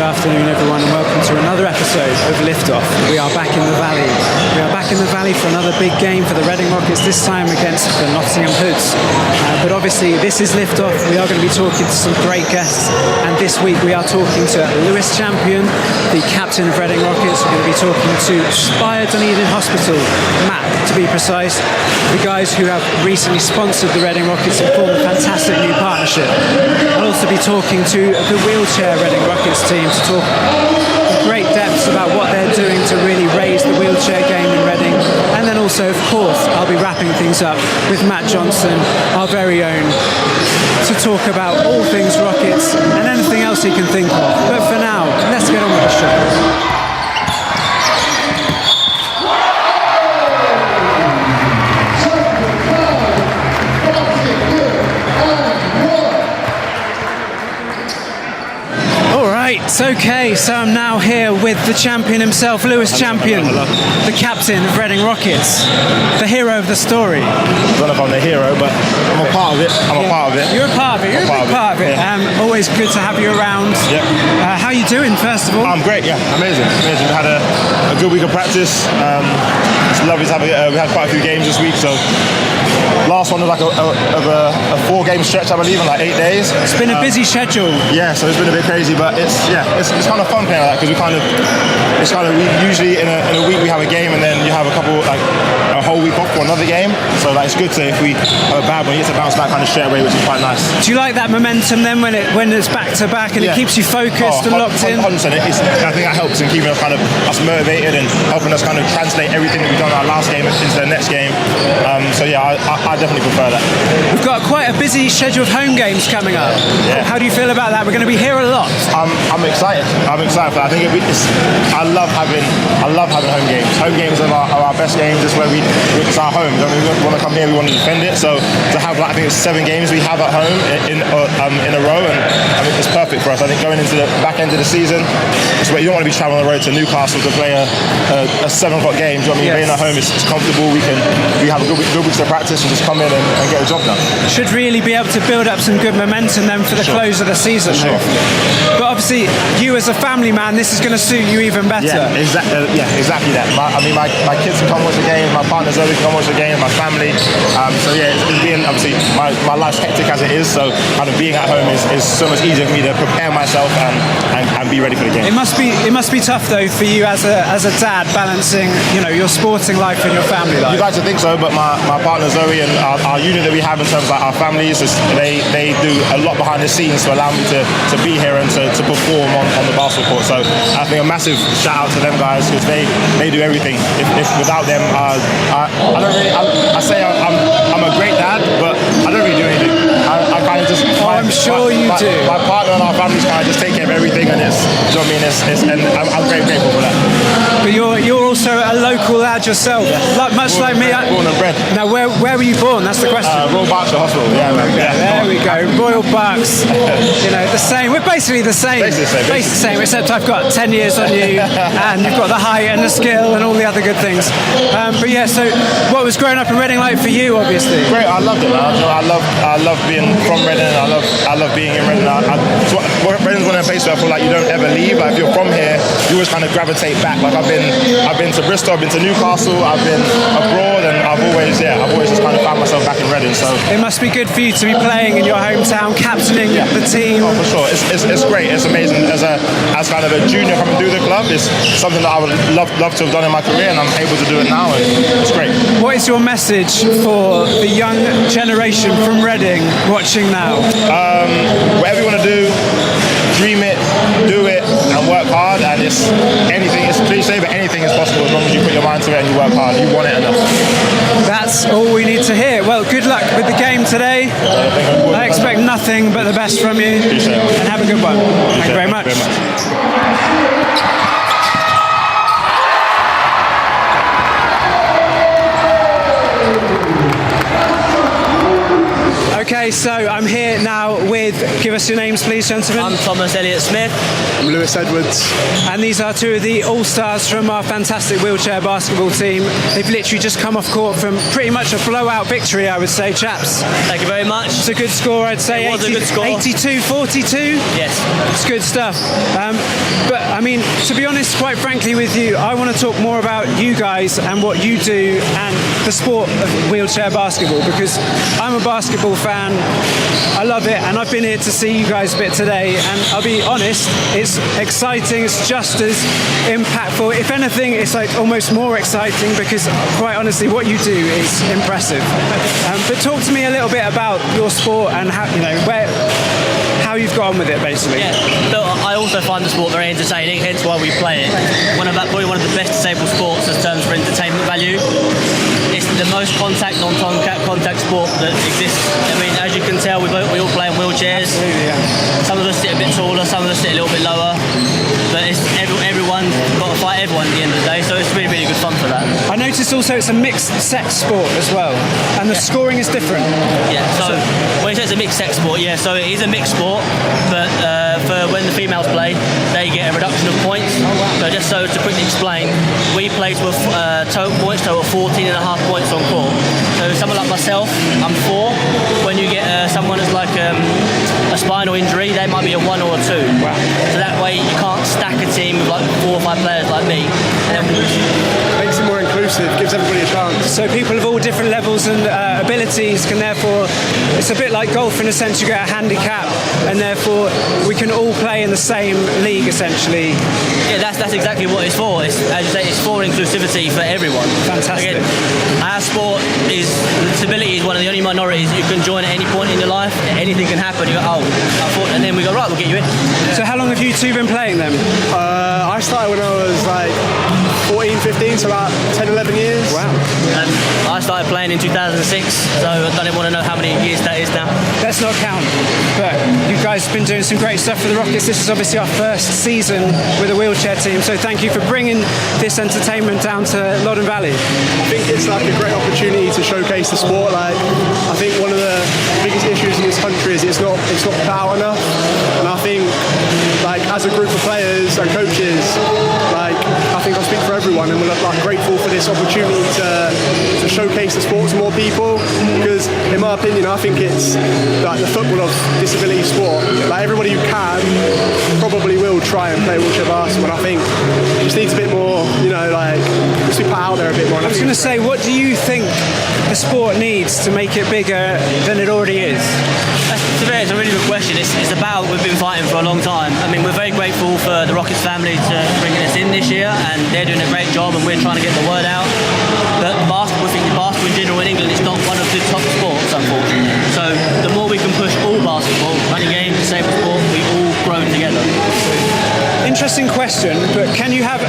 afternoon, everyone, and welcome to another episode of Liftoff. We are back in the Valley. We are back in the Valley for another big game for the Reading Rockets, this time against the Nottingham Hoods. But obviously, this is Liftoff. We are going to be talking to some great guests, and this week we are talking to Lewis Champion, the captain of Reading Rockets. We're going to be talking to Spire Dunedin Hospital, Matt, to be precise, the guys who have recently sponsored the Reading Rockets and formed a fantastic new partnership. I'll also be talking to the wheelchair Reading Rockets team to talk in great depths about what they're doing to really raise the wheelchair game in Reading. And then also, of course, I'll be wrapping things up with Matt Johnson, our very own, to talk about all things Rockets and anything else he can think of. But for now, let's get on with the show. Okay, so I'm now here with the champion himself, Lewis Champion, the captain of Reading Rockets, the hero of the story. I don't know if I'm the hero, but I'm a part of it. I'm a part of it. You're a part of it. You're a big part of it. Yeah. Always good to have you around. Yep. How are you doing, first of all? I'm great, yeah. Amazing. We had a good week of practice. It's lovely to have we had quite a few games this week, so last one was like a 4-game stretch, I believe, in like 8 days. It's been a busy schedule. Yeah, so it's been a bit crazy, but it's kind of fun playing like that, because we usually in a week we have a game, and then you have a whole week off for another game. So like it's good to, if we have a bad one, you get to bounce back kind of straight away, which is quite nice. Do you like that momentum then when it's back to back and it keeps you focused and locked in? 100%. I think that helps in keeping us us motivated and helping us kind of translate everything that we've done in our last game into the next game. So yeah, I definitely prefer that. We've got quite a busy schedule of home games coming up. Yeah. How do you feel about that? We're going to be here a lot. I'm excited. I'm excited for that. I think I love having home games. Home games are our best games. It's where it's our home. We want to come here. We want to defend it. So to have I think it's 7 games we have at home in a row, and I think it's perfect for us. I think going into the back end of the season, it's where you don't want to be traveling on the road to Newcastle to play a 7 o'clock game. Do you know what I mean? Yes. Being at home, it's comfortable. We have a good week to practice and just come in and get a job done. Should really be able to build up some good momentum then for the close of the season. Sure. But obviously, you as a family man, this is going to suit you even better. Yeah, exactly that. My kids can come watch the game, my partner Zoe can come watch the game, my family. So yeah, it's being, obviously, my life's hectic as it is, so kind of being at home is so much easier for me to prepare myself and be ready for the game. It must be tough though for you as a dad, balancing your sporting life and your family life. You'd like to think so, but my partner Zoe and our unit that we have in terms of our families, they do a lot behind the scenes to allow me to be here and to perform on the basketball court. So I think a massive shout out to them guys, because they do everything. If without them, I say I'm a great dad, but I don't really do anything. I kind of just. I'm sure you do. My partner and our families kind of just take care of everything, and it's, do you know what I mean? And I'm very grateful for that. But you're also a local lad yourself, much like me. Born and bred. Now, where were you born? That's the question. Royal Berkshire Hospital. Yeah, man. Yeah. There we go. Royal Berks. The same. We're basically the same. Basically the same, except I've got 10 years on you, and you've got the height and the skill and all the other good things. But yeah, so what was growing up in Reading like for you, obviously? Great. I loved it, man. I love being from Reading. I love being in Reading. Reading's one of the places where I feel like you don't ever leave. Like if you're from here, you always kind of gravitate back. Like I've been to Bristol, I've been to Newcastle, I've been abroad, and I've always just kind of found myself back in Reading. So it must be good for you to be playing in your hometown, captaining the team. Oh, for sure. It's great. It's amazing. As kind of a junior coming through the club, it's something that I would love to have done in my career, and I'm able to do it now, and it's great. What is your message for the young generation from Reading watching now? Whatever you want to do, dream it, do it, and work hard. And it's cliche, but anything is possible as long as you put your mind to it and you work hard. You want it enough. That's all we need to hear. Well, good luck with the game today. I expect nothing but the best from you. Appreciate it. And have a good one. Thank you very much. Okay, so I'm here now with, give us your names please, gentlemen. I'm Thomas Elliott Smith. I'm Lewis Edwards. And these are two of the all-stars from our fantastic wheelchair basketball team. They've literally just come off court from pretty much a blowout victory, I would say, chaps. Thank you very much. It's a good score, I'd say. It was a good score. 82-42? Yes. It's good stuff. But, I mean, to be honest, quite frankly with you, I want to talk more about you guys and what you do and the sport of wheelchair basketball, because I'm a basketball fan. I love it, and I've been here to see you guys a bit today, and I'll be honest, it's exciting. It's just as impactful. If anything, it's like almost more exciting, because quite honestly, what you do is impressive. But talk to me a little bit about your sport and how, you know, how you've got on with it, basically. Yeah, so I also find the sport very entertaining, hence why we play it. Probably one of the best disabled sports in terms for entertainment value. It's the most non-contact sport that exists. I mean, as you can tell, we all play in wheelchairs. Absolutely, yeah. Some of us sit a bit taller, some of us sit a little bit lower. But it's everyone got to fight everyone at the end of the day, so it's really, really good fun for that. I noticed also it's a mixed sex sport as well, and the scoring is different. Yeah, so when you say it's a mixed sex sport, yeah, so it is a mixed sport, but for when the females play, they get a reduction of points. So just so to quickly explain, we play to a total points, total 14.5 points on court. So someone like myself, I'm 4. When you get someone who's like a spinal injury, they might be a 1 or a 2. Wow. So that way you can't stack a team with like 4 or 5 players like me. Makes it more inclusive, gives everybody a chance. So people of all different levels and abilities can therefore, it's a bit like golf in a sense, you get a handicap, and therefore we can all play in the same league essentially. Yeah, that's exactly what it's for. It's, as you say, it's for inclusivity for everyone. Fantastic. Again, our sport is, disability is one of the only minorities you can join at any point in your life. Anything can happen. You go, and then we go, right, we'll get you in. So how long have you two been playing them? I started when I was like 14, 15, so about 10, 11 years. Wow. And I started playing in 2006, so I don't even want to know how many years that is now. Let's not count, but you guys have been doing some great stuff for the Rockets. This is obviously our first season with a wheelchair team, so thank you for bringing this entertainment down to Loddon Valley. I think it's like a great opportunity to showcase the sport. Like, I think one of the biggest issues in this country is it's not put out enough, and I think like as a group of players and coaches, like I think I'll speak for everyone, and we're like grateful for this opportunity to showcase the sport to more people, because in my opinion I think it's like the football of disability sport. Like everybody who can probably will try and play wheelchair basketball, and I think it just needs a bit more, you know, like just be put out there a bit more. I was going to say, what do you think the sport needs to make it bigger than it already is? It's a really good question. It's about, we've been fighting for a long time. I mean, we're very grateful for the Rockets family to bringing us in this year, and they're doing a great job, and we're trying to get the word out. But basketball in general in England is not one of the top sports, unfortunately. So the more we can push all basketball, running games, disabled sport, we all grow together. Interesting question, but can you have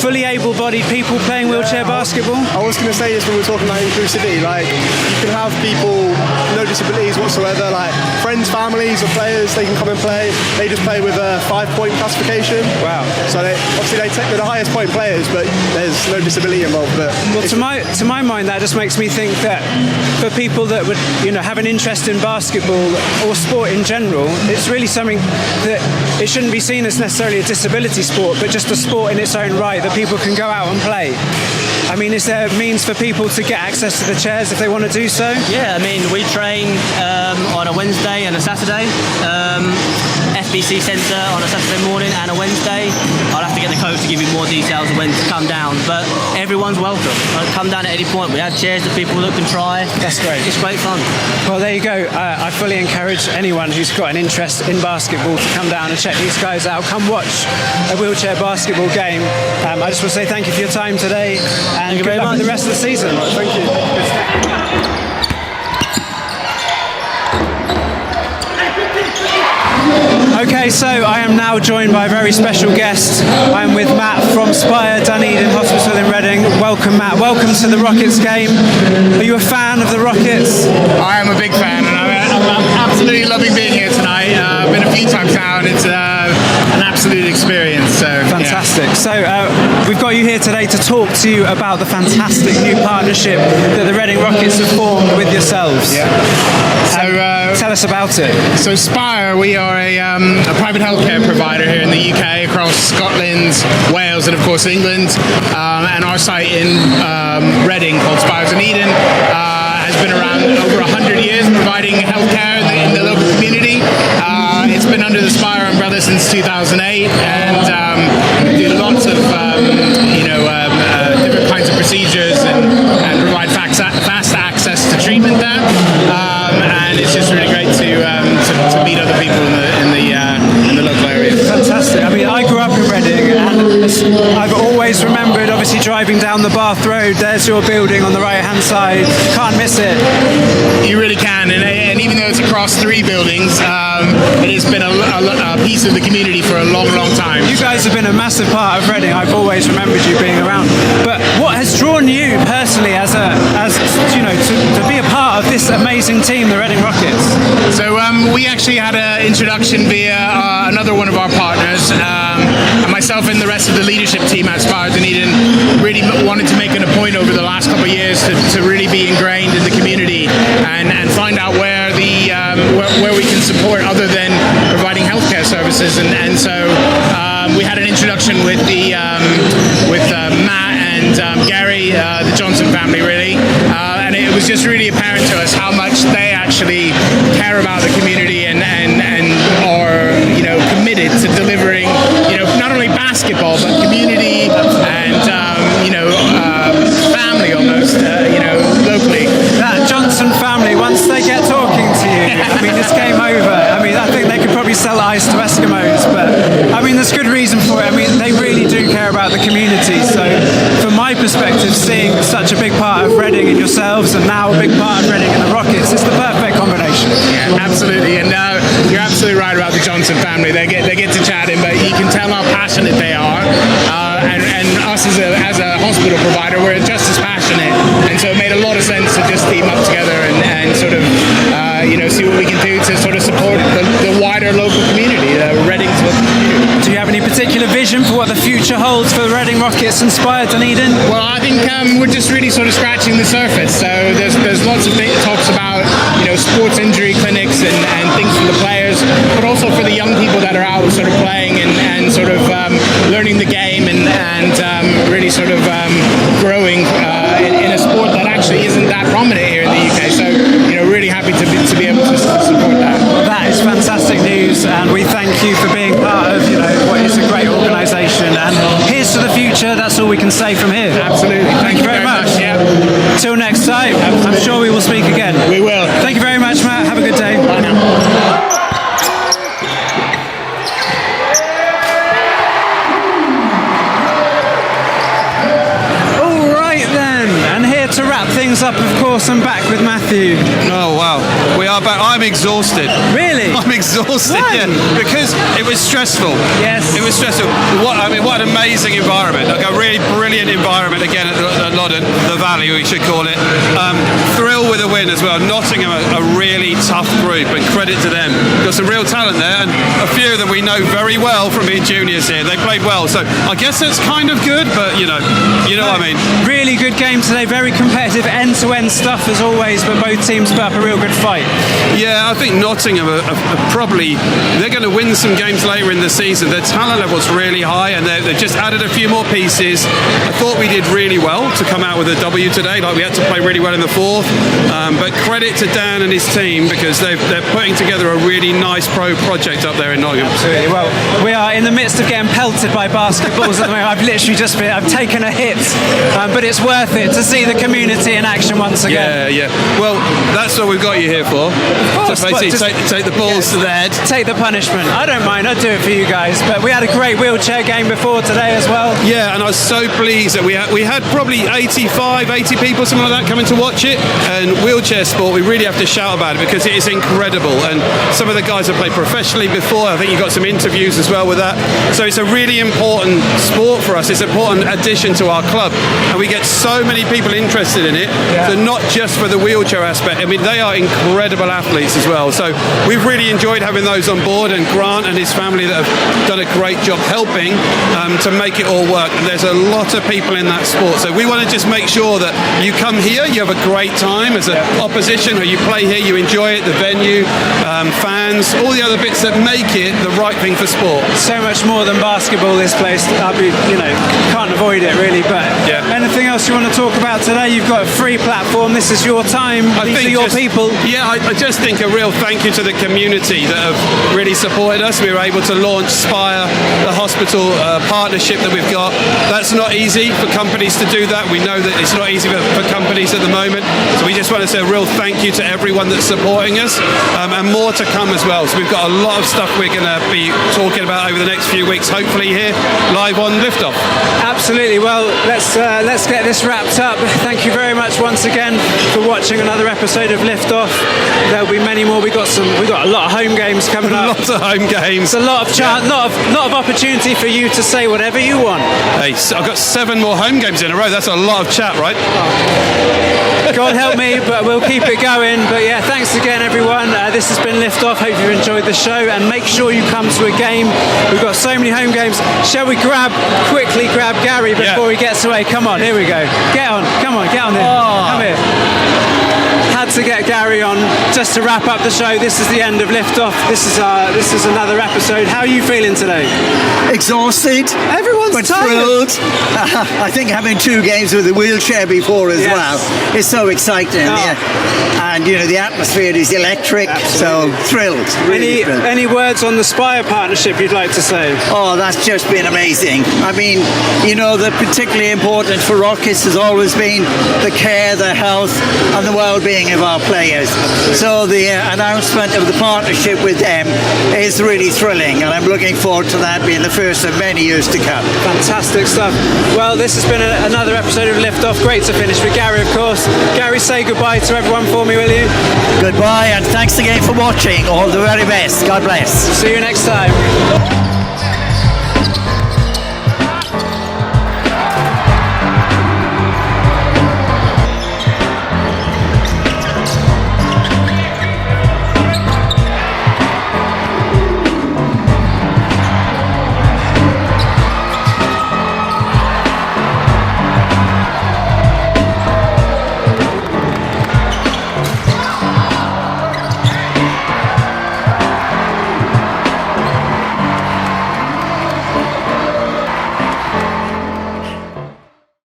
fully able-bodied people playing wheelchair basketball? I was going to say this when we were talking about inclusivity. Like, you can have people no disabilities whatsoever, like friends, families, or players. They can come and play. They just play with a 5-point classification. Wow! So they're the highest point players, but there's no disability involved. But well, to my mind, that just makes me think that for people that would, you know, have an interest in basketball or sport in general, it's really something that it shouldn't be seen as necessarily a disability sport, but just a sport in its own right that people can go out and play. I mean, is there means for people to get access to the chairs if they want to do so? Yeah, I mean, we train on a Wednesday and a Saturday. FBC Centre on a Saturday morning and a Wednesday. I'll have to get the coach to give you more details of when to come down, but everyone's welcome. Come down at any point. We have chairs that people that can try. That's great. It's great fun. Well, there you go. I fully encourage anyone who's got an interest in basketball to come down and check these guys out. Come watch a wheelchair basketball game. I just want to say thank you for your time today, and good luck with the rest of the season. Thank you. Okay, so I am now joined by a very special guest. I'm with Matt from Spire, Dunedin Hospital in Reading. Welcome, Matt. Welcome to the Rockets game. Are you a fan of the Rockets? I am a big fan, and I'm absolutely loving being here tonight. I've been a few times now, and it's an absolute experience. So fantastic. Yeah. So we've got you here today to talk to you about the fantastic new partnership that the Reading Rockets have formed with yourselves. Yeah. Tell us about it. So Spire, we are a private healthcare provider here in the UK, across Scotland, Wales, and of course England. And our site in Reading, called Spire Dunedin, has been around over 100 years, providing healthcare in the local community. It's been under the Spire umbrella since 2008, and we do lots of different kinds of procedures and provide fast access to treatment there. And it's just really great to meet other people in the local area. Fantastic. I mean, I grew up in Reading, and I've always remembered, obviously, driving down the Bath Road. There's your building on the right-hand side. Can't miss it. You really can, and even though it's across 3 buildings, it has been a piece of the community for a long, long time. You guys have been a massive part of Reading. I've always remembered you being around. But what has drawn you personally, to be a part of this amazing team, the Reading Rockets? So we actually had an introduction via another one of our partners, and myself and the rest of the leadership team at Spire Dunedin really wanted to make it a point over the last couple of years to really be ingrained in the community and find out where we can support other than providing healthcare services, and so we had an introduction with Matt and Gary, the Johnson family, really, and it was just really apparent to us how much they actually care about the community and are committed to delivering not only basketball but community and family almost locally. That Johnson family, once they get talking to you, I mean, it's game over. I mean, I think they could probably sell ice to Eskimos, but I mean, there's good reason for it. I mean, they really do care about the community. So from my perspective, seeing such a big part of Reading in yourselves and now a big part of Reading in the Rockets, it's the perfect combination. Yeah, absolutely. And you're absolutely right about the Johnson family. They get to chatting, but you can tell how passionate they are. And us as a hospital provider, we're just as passionate. And so it made a lot of sense to just team up together and sort of see what we can do to sort of support the wider local community, Reading's local community. Do you have any particular vision for what the future holds for the Reading Rockets and Spire Dunedin? Well, I think we're just really sort of scratching the surface. So there's lots of talks about sports injury clinics and things for the players, but also for the young people that are out sort of playing and sort of learning the game and really sort of growing in a sport that actually isn't that prominent here in the UK. So really happy to be able to support that. That is fantastic news, and we thank you for being part of what is a great organisation. And here's to the future. That's all we can say from here. Absolutely. Thank you very much. Yeah. Till next time. I'm sure we will speak again. We will. Thank you very much, Matt. Have a good day. Bye now. To wrap things up, of course, I'm back with Matthew. Oh wow, we are back. I'm exhausted. Really? I'm exhausted. Why? Yeah, because it was stressful. Yes. It was stressful. What an amazing environment. Like a really brilliant environment again at Nottingham, the Valley we should call it. Thrilled with a win as well. Nottingham a really tough group, and credit to them. Got some real talent there, and a few of them we know very well from being juniors here. They played well, so I guess that's kind of good. But you know what I mean. Really good game today. Very competitive, end-to-end stuff as always, but both teams put up a real good fight. Yeah, I think Nottingham are they're going to win some games later in the season. Their talent level's really high, and they've just added a few more pieces. I thought we did really well to come out with a W today. Like we had to play really well in the fourth, but credit to Dan and his team because they're putting together a really nice pro project up there in Nottingham. Absolutely. Well, we are in the midst of getting pelted by basketballs at the moment. I've literally I've taken a hit, but it's worth it to see the community in action once again. Yeah. Well, that's what we've got you here for. Of course, to basically take the balls to the head. Take the punishment. I don't mind. I'd do it for you guys. But we had a great wheelchair game before today as well. Yeah, and I was so pleased that we had probably 80 people, something like that, coming to watch it. And wheelchair sport, we really have to shout about it because it is incredible. And some of the guys have played professionally before. I think you got some interviews as well with that. So it's a really important sport for us. It's an important addition to our club, and we get so many people interested in it. Yeah. So not just for the wheelchair aspect, mean, they are incredible athletes as well. So we've really enjoyed having those on board, and Grant and his family that have done a great job helping to make it all work. And there's a lot of people in that sport. So we want to just make sure that you come here, you have a great time as an opposition, or you play here, you enjoy it, the venue, fans, all the other bits that make it the right thing for sport. So much more than basketball, this place. Can't avoid it really. But anything else you want to talk about today? You've got a free platform. This is your time. These are your people. Yeah, I just think a real thank you to the community that have really supported us. We were able to launch Spire, the hospital partnership that we've got. That's not easy for companies to do that. We know that it's not easy for companies at the moment. So we just want to say a real thank you to everyone that's supporting us, and more to come as well. So we've got a lot of stuff we're going to be talking about over the next few weeks, hopefully here live on Liftoff. Absolutely. Well, let's get this wrapped up. Thank you very much once again for watching another episode of Liftoff. There'll be many more. We got a lot of home games coming up. Lots of home games. It's a lot of chance, lot of opportunity for you to say whatever you want. Hey, I've got 7 more home games in a row. That's a lot of chat, right? God help me, but we'll keep it going. But yeah, thanks again, everyone. This has been Liftoff. Hope you've enjoyed the show, and make sure you come to a game. We've got so many home games. Shall we quickly grab Gary before he gets away? Come on, here we go. Get on, come on, get on there. Come here. Had to get Gary on just to wrap up the show. This is the end of Liftoff. This is another episode. How are you feeling today? Exhausted. Everyone's but tired. Thrilled. I think having 2 games with a wheelchair before as well is so exciting. And the atmosphere is electric. Absolutely. So thrilled. Really thrilled. Any words on the Spire partnership you'd like to say? Oh, that's just been amazing. I mean, the particularly important for Rockets has always been the care, the health, and the well-being of our players. So the announcement of the partnership with them is really thrilling, and I'm looking forward to that being the first of many years to come. Fantastic stuff. Well, this has been another episode of Liftoff. Great to finish with Gary, of course. Gary, say goodbye to everyone for me, will you? Goodbye, and thanks again for watching. All the very best. God bless. See you next time.